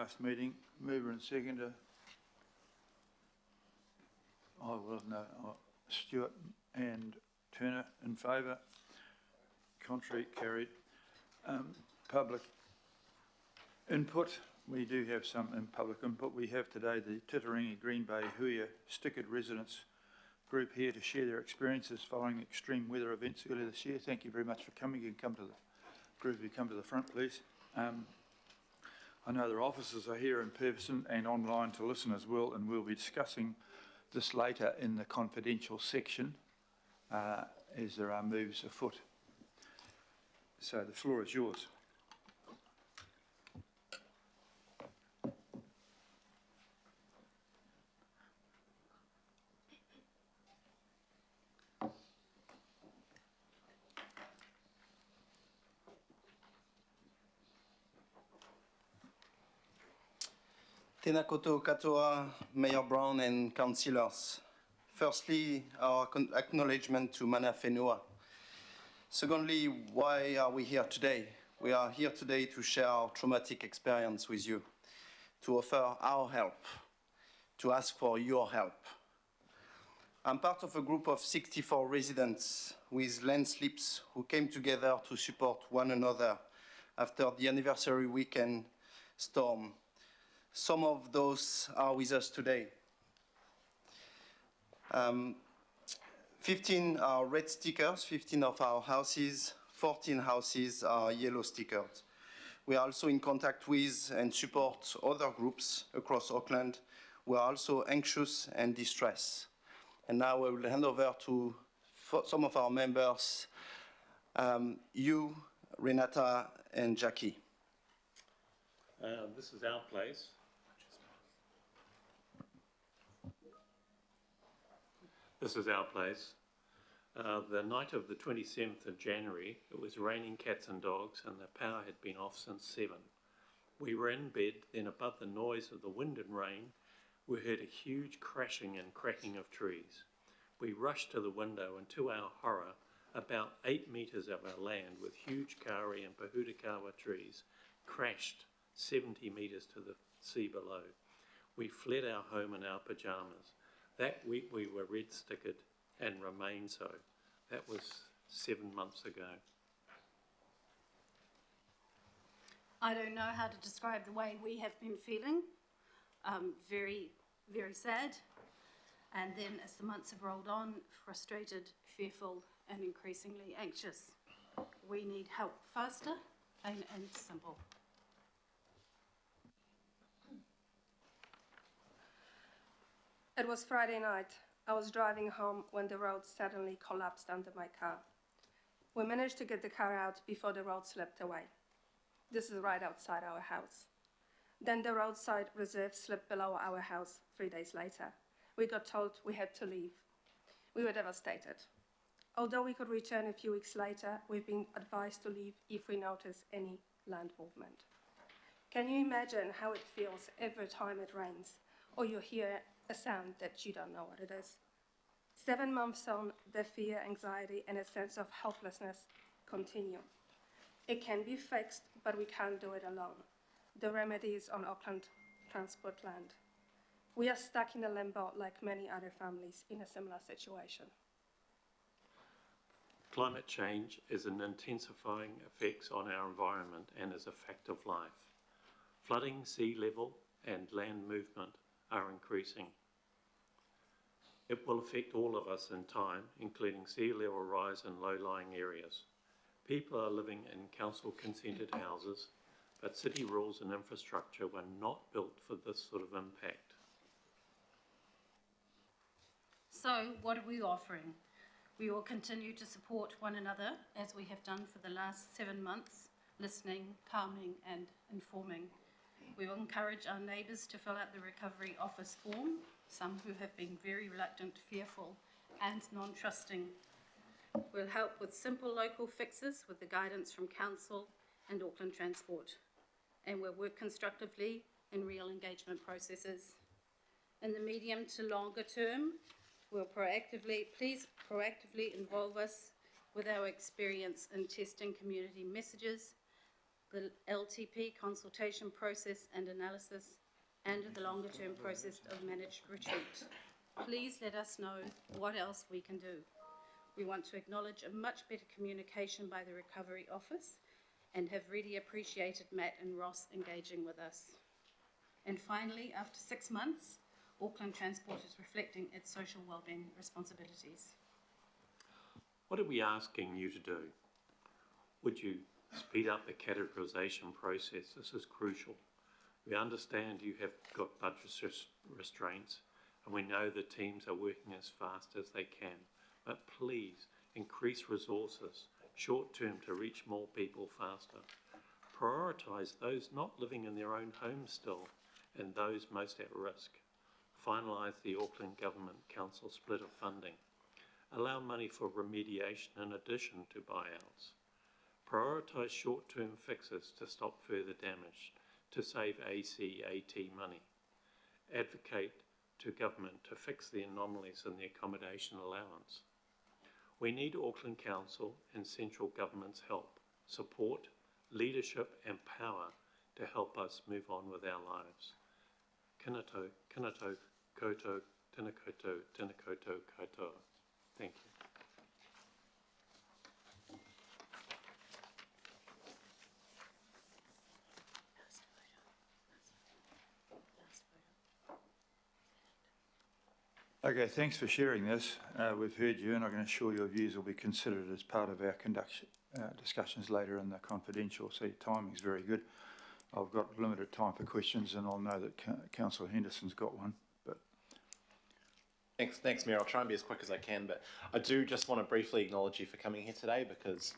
last meeting. Mover and seconder. Stewart and Turner in favour. Contrary, carried. Public input. We do have some public input. We have today the Titiringi Green Bay Huia Stickered Residents group here to share their experiences following extreme weather events earlier this year. Thank you very much for coming. You can come to the group, you come to the front, please. I know their officers are here in person and online to listen as well, and we'll be discussing this later in the confidential section as there are moves afoot. So the floor is yours. Tēnā koutou katoa, Mayor Brown and councillors. Firstly, our acknowledgement to Mana Whenua. Secondly, why are we here today? We are here today to share our traumatic experience with you, to offer our help, to ask for your help. I'm part of a group of 64 residents with landslips who came together to support one another after the anniversary weekend storm. Some of those are with us today. 15 are red stickers, 15 of our houses, 14 houses are yellow stickers. We are also in contact with and support other groups across Auckland who are also anxious and distressed. And now I will hand over to some of our members, you, Renata and Jackie. This is our place. This is our place. The night of the 27th of January, it was raining cats and dogs and the power had been off since 7. We were in bed, then above the noise of the wind and rain, we heard a huge crashing and cracking of trees. We rushed to the window and to our horror, about 8 metres of our land with huge kauri and pahutakawa trees crashed 70 metres to the sea below. We fled our home in our pyjamas. That week we were red stickered and remain so. That was 7 months ago. I don't know how to describe the way we have been feeling. Very, very sad. And then as the months have rolled on, frustrated, fearful, and increasingly anxious. We need help faster, plain and simple. It was Friday night. I was driving home when the road suddenly collapsed under my car. We managed to get the car out before the road slipped away. This is right outside our house. Then the roadside reserve slipped below our house 3 days later. We got told we had to leave. We were devastated. Although we could return a few weeks later, we've been advised to leave if we notice any land movement. Can you imagine how it feels every time it rains or you hear a sound that you don't know what it is? 7 months on, the fear, anxiety, and a sense of helplessness continue. It can be fixed, but we can't do it alone. The remedy is on Auckland Transport land. We are stuck in a limbo like many other families in a similar situation. Climate change is an intensifying effects on our environment and is a fact of life. Flooding, sea level, and land movement are increasing. It will affect all of us in time, including sea level rise in low-lying areas. People are living in council consented houses, but city rules and infrastructure were not built for this sort of impact. So what are we offering? We will continue to support one another as we have done for the last 7 months, listening, calming and informing. We will encourage our neighbours to fill out the recovery office form, some who have been very reluctant, fearful and non-trusting. We'll help with simple local fixes with the guidance from Council and Auckland Transport. And we'll work constructively in real engagement processes. In the medium to longer term, please proactively involve us with our experience in testing community messages, the LTP consultation process and analysis, and the longer-term process of managed retreat. Please let us know what else we can do. We want to acknowledge a much better communication by the Recovery Office and have really appreciated Matt and Ross engaging with us. And finally, after 6 months, Auckland Transport is reflecting its social wellbeing responsibilities. What are we asking you to do? Would you speed up the categorisation process? This is crucial. We understand you have got budget restraints, and we know the teams are working as fast as they can, but please increase resources short-term to reach more people faster. Prioritise those not living in their own homes still and those most at risk. Finalise the Auckland Government Council split of funding. Allow money for remediation in addition to buyouts. Prioritise short-term fixes to stop further damage, to save ACAT money. Advocate to government to fix the anomalies in the accommodation allowance. We need Auckland Council and central government's help, support, leadership and power to help us move on with our lives. Kinato, kinato, koto, tena koto, tena koto, katoa. Thank you. Okay, thanks for sharing this. We've heard you, and I can assure your views will be considered as part of our discussions later in the confidential. So your timing's very good. I've got limited time for questions, and I'll know that Councillor Henderson's got one. But Thanks, Mayor. I'll try and be as quick as I can, but I do just want to briefly acknowledge you for coming here today because,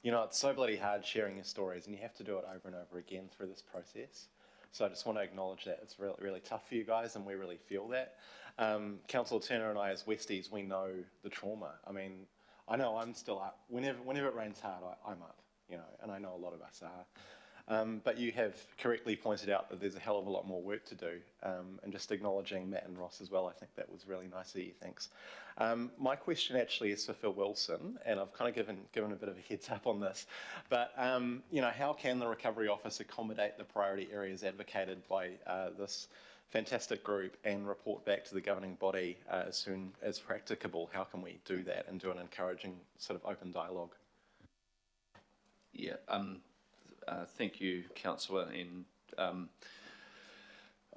you know, it's so bloody hard sharing your stories, and you have to do it over and over again through this process. So I just want to acknowledge that it's really, really tough for you guys, and we really feel that. Councillor Turner and I, as Westies, we know the trauma. I mean, I know I'm still up. Whenever it rains hard, I'm up, you know, and I know a lot of us are. But you have correctly pointed out that there's a hell of a lot more work to do, and just acknowledging Matt and Ross as well, I think that was really nice of you, thanks. My question actually is for Phil Wilson, and I've kind of given a bit of a heads up on this, but you know, how can the Recovery Office accommodate the priority areas advocated by this fantastic group and report back to the governing body as soon as practicable? How can we do that and do an encouraging sort of open dialogue? Yeah, thank you, Councillor, and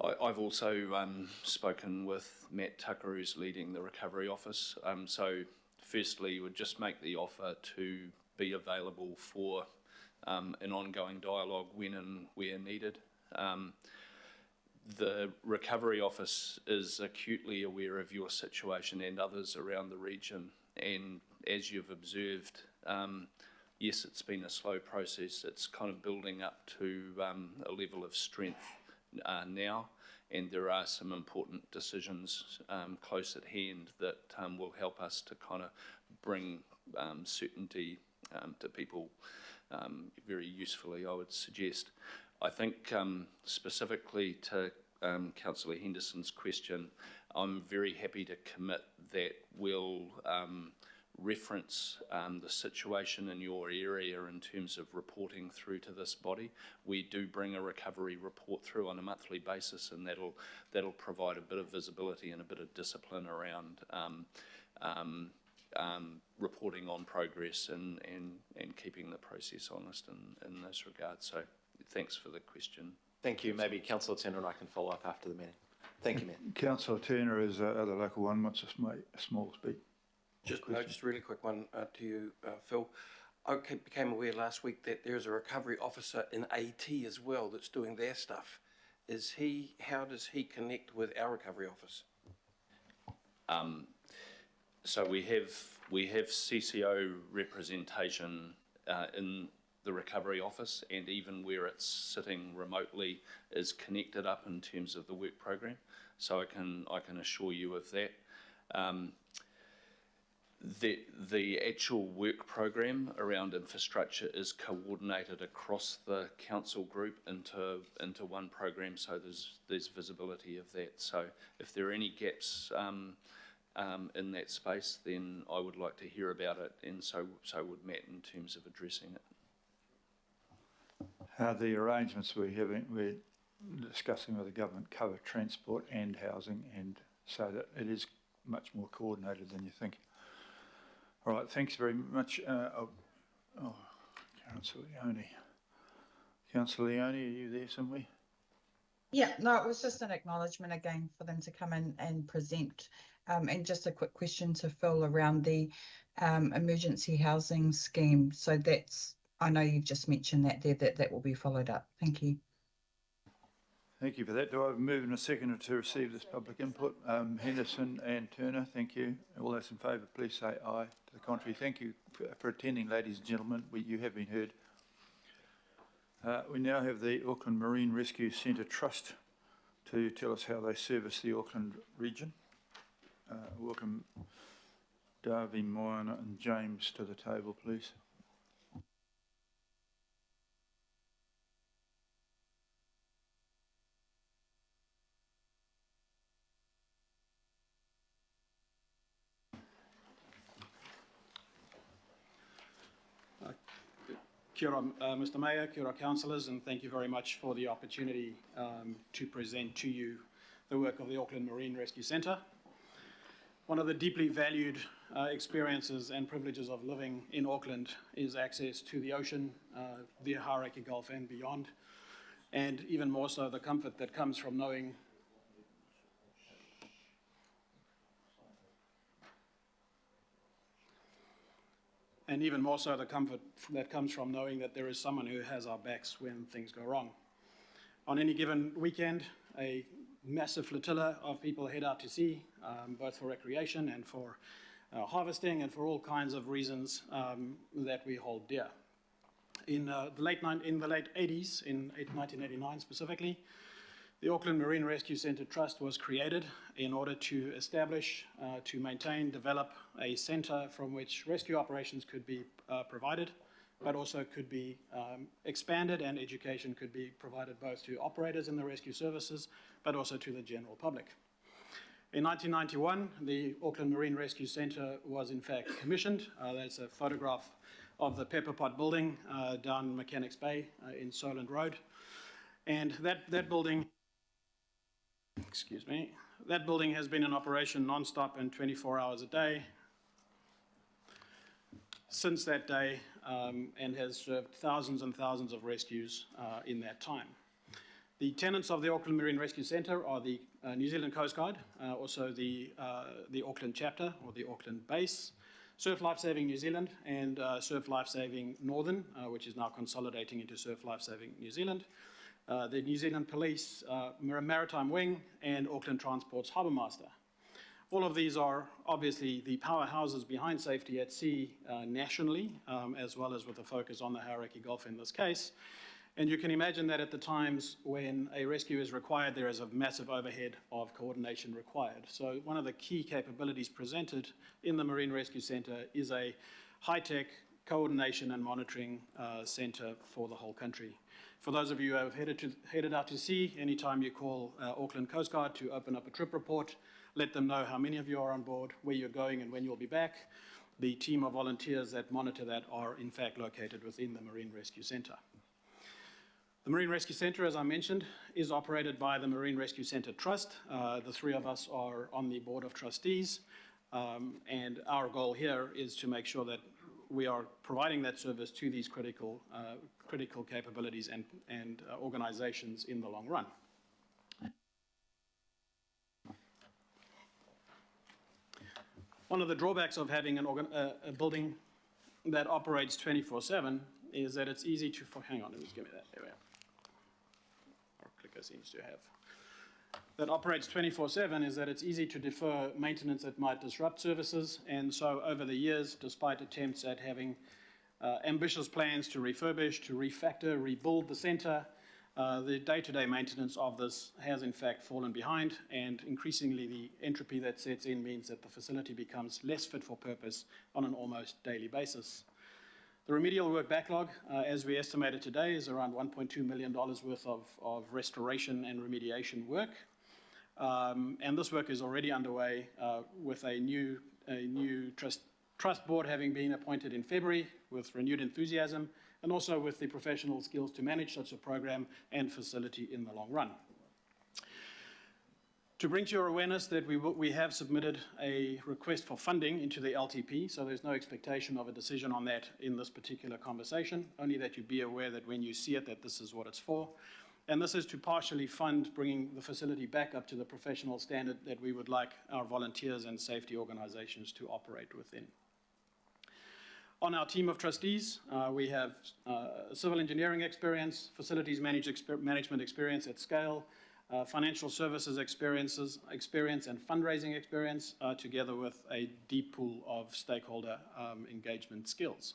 I've also spoken with Matt Tucker, who's leading the Recovery Office. So firstly, would just make the offer to be available for an ongoing dialogue when and where needed. The Recovery Office is acutely aware of your situation and others around the region, and as you've observed, yes, it's been a slow process. It's kind of building up to a level of strength now, and there are some important decisions close at hand that will help us to kind of bring certainty to people very usefully, I would suggest. I think specifically to Councillor Henderson's question, I'm very happy to commit that we'll reference the situation in your area in terms of reporting through to this body. We do bring a recovery report through on a monthly basis, and that'll provide a bit of visibility and a bit of discipline around reporting on progress and keeping the process honest in this regard. So thanks for the question. Thank you. Maybe Councillor Turner and I can follow up after the meeting. Thank you, Mayor. Councillor Turner is the other local one. Wants a small speak. Just a really quick one to you, Phil. I became aware last week that there's a recovery officer in AT as well that's doing their stuff. How does he connect with our recovery office? So we have CCO representation in the Recovery Office, and even where it's sitting remotely is connected up in terms of the work program. So I can assure you of that. The actual work program around infrastructure is coordinated across the council group into one program, so there's visibility of that. So if there are any gaps in that space, then I would like to hear about it, and so would Matt in terms of addressing it. The arrangements we're discussing with the government cover transport and housing, and so that it is much more coordinated than you think. All right, thanks very much. Councillor Leone. Councillor Leone, are you there somewhere? Yeah, no, it was just an acknowledgement again for them to come in and present. And just a quick question to Phil around the emergency housing scheme. So that's, I know you've just mentioned that there, that will be followed up. Thank you. Thank you for that. Do I have a move and a seconder to receive this public input? Henderson and Turner, thank you. All those in favour, please say aye. To the contrary, thank you for attending, ladies and gentlemen. You have been heard. We now have the Auckland Marine Rescue Centre Trust to tell us how they service the Auckland region. Welcome Darby, Moana and James to the table, please. Kia ora, Mr Mayor, kia ora councillors, and thank you very much for the opportunity to present to you the work of the Auckland Marine Rescue Centre. One of the deeply valued experiences and privileges of living in Auckland is access to the ocean, the Hauraki Gulf and beyond, and even more so the comfort that comes from knowing that comes from knowing that there is someone who has our backs when things go wrong. On any given weekend, a massive flotilla of people head out to sea, both for recreation and for harvesting and for all kinds of reasons that we hold dear. In the late 80s, in 1989 specifically, the Auckland Marine Rescue Centre Trust was created in order to establish, to maintain, develop a centre from which rescue operations could be provided, but also could be expanded, and education could be provided both to operators in the rescue services, but also to the general public. In 1991, the Auckland Marine Rescue Centre was in fact commissioned. That's a photograph of the Pepper Pot building down Mechanics Bay in Solent Road. And that building, that building has been in operation non-stop and 24 hours a day since that day, and has served thousands and thousands of rescues in that time. The tenants of the Auckland Marine Rescue Centre are the New Zealand Coast Guard, also the Auckland chapter or the Auckland base, Surf Lifesaving New Zealand, and Surf Lifesaving Northern, which is now consolidating into Surf Lifesaving New Zealand, the New Zealand Police Maritime Wing, and Auckland Transport's Harbour Master. All of these are obviously the powerhouses behind safety at sea nationally, as well as with a focus on the Hauraki Gulf in this case. And you can imagine that at the times when a rescue is required, there is a massive overhead of coordination required. So one of the key capabilities presented in the Marine Rescue Centre is a high-tech coordination and monitoring centre for the whole country. For those of you who have headed out to sea, anytime you call Auckland Coast Guard to open up a trip report, let them know how many of you are on board, where you're going and when you'll be back. The team of volunteers that monitor that are in fact located within the Marine Rescue Centre. The Marine Rescue Centre, as I mentioned, is operated by the Marine Rescue Centre Trust. The three of us are on the board of trustees, and our goal here is to make sure that we are providing that service to these critical capabilities and organisations in the long run. One of the drawbacks of having a building that operates 24/7 is that it's easy to, hang on, just give me that, there we are. Our clicker seems to have. That operates 24/7 is that it's easy to defer maintenance that might disrupt services, and so over the years, despite attempts at having ambitious plans to refurbish, to refactor, rebuild the centre, the day-to-day maintenance of this has in fact fallen behind, and increasingly the entropy that sets in means that the facility becomes less fit for purpose on an almost daily basis. The remedial work backlog, as we estimated today, is around $1.2 million worth of restoration and remediation work. And this work is already underway with a new trust board having been appointed in February with renewed enthusiasm, and also with the professional skills to manage such a program and facility in the long run. To bring to your awareness that we have submitted a request for funding into the LTP, so there's no expectation of a decision on that in this particular conversation, only that you be aware that when you see it, that this is what it's for. And this is to partially fund bringing the facility back up to the professional standard that we would like our volunteers and safety organizations to operate within. On our team of trustees, we have civil engineering experience, facilities management experience at scale, financial services experience and fundraising experience, together with a deep pool of stakeholder engagement skills.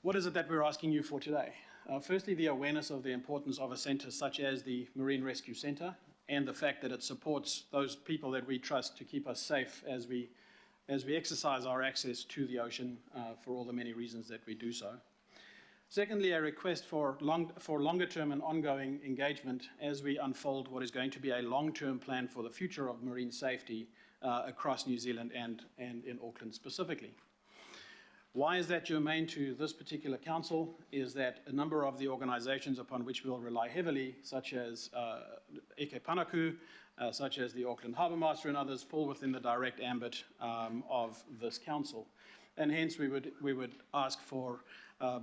What is it that we're asking you for today? Firstly, the awareness of the importance of a centre such as the Marine Rescue Centre and the fact that it supports those people that we trust to keep us safe as we exercise our access to the ocean for all the many reasons that we do so. Secondly, a request for longer term and ongoing engagement as we unfold what is going to be a long-term plan for the future of marine safety across New Zealand and in Auckland specifically. Why is that germane to this particular council is that a number of the organisations upon which we'll rely heavily, such as Eke Panaku, such as the Auckland Harbour Master and others, fall within the direct ambit of this council. And hence we would ask for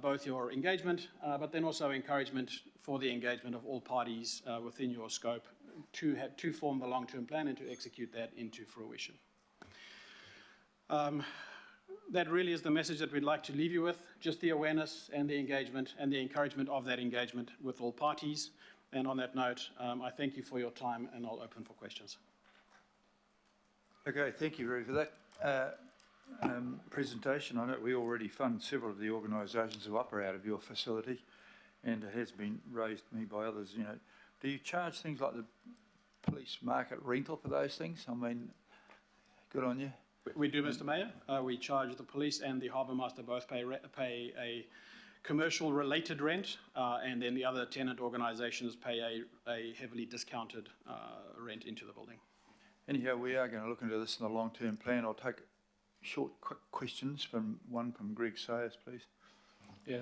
both your engagement, but then also encouragement for the engagement of all parties within your scope to form the long-term plan and to execute that into fruition. That really is the message that we'd like to leave you with, just the awareness and the engagement and the encouragement of that engagement with all parties. And on that note, I thank you for your time and I'll open for questions. Okay, thank you, Roo, for that presentation. I know we already fund several of the organisations who operate out of your facility, and it has been raised to me by others. You know, do you charge things like the police market rental for those things? I mean, good on you. We do, Mr. Mayor. We charge the police and the harbour master both pay a commercial related rent, and then the other tenant organisations pay a heavily discounted rent into the building. Anyhow, we are going to look into this in the long-term plan. I'll take short, quick questions one from Greg Sayers, please. Yeah,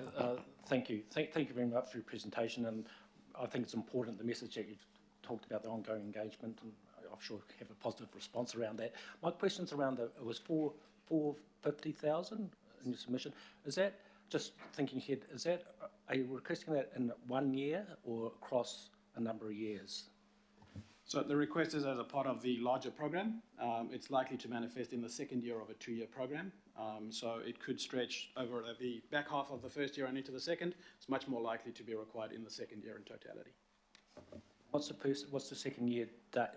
thank you. Thank you very much for your presentation, and I think it's important the message that you've talked about the ongoing engagement, and I'm sure have a positive response around that. My question's around it was 450,000 in your submission. Is that, just thinking ahead, are you requesting that in 1 year or across a number of years? So the request is as a part of the larger program. It's likely to manifest in the second year of a 2-year program. So it could stretch over the back half of the first year and into the second. It's much more likely to be required in the second year in totality. What's the second year?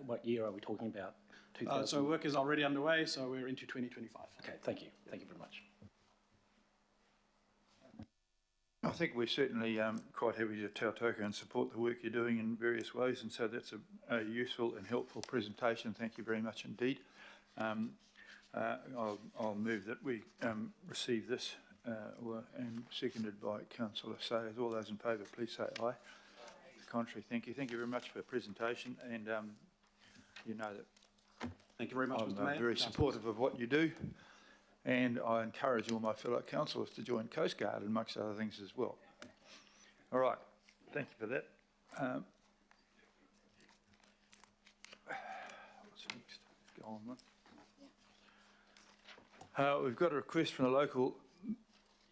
What year are we talking about? So work is already underway, so we're into 2025. Okay, thank you. Thank you very much. I think we're certainly quite happy to tautoko and support the work you're doing in various ways, and so that's a useful and helpful presentation. Thank you very much indeed. I'll move that we receive this, and seconded by Councillor Sayers. All those in favour, please say aye. Contrary, thank you. Thank you very much for the presentation, and you know that Thank you very much, Mr. Mayor. I'm very supportive of what you do, and I encourage all my fellow councillors to join Coast Guard, amongst other things as well. All right, thank you for that. What's next? Go on, then. We've got a request from the local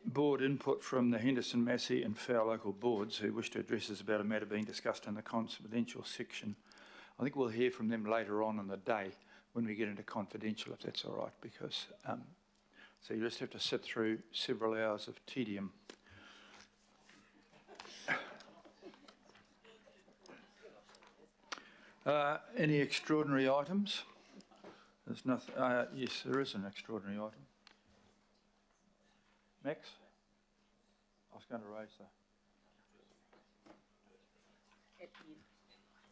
board input from the Henderson, Massey and Fowle local boards who wish to address us about a matter being discussed in the confidential section. I think we'll hear from them later on in the day when we get into confidential, if that's all right, because so you just have to sit through several hours of tedium. Any extraordinary items? There's nothing. Yes, there is an extraordinary item. Max? I was going to raise that.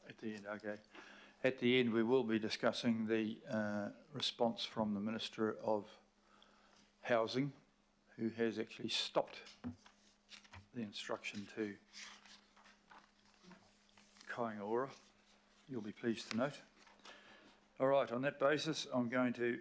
At the end, okay. At the end, we will be discussing the response from the Minister of Housing, who has actually stopped the instruction to Kaingaora. You'll be pleased to note. All right, on that basis, I'm going to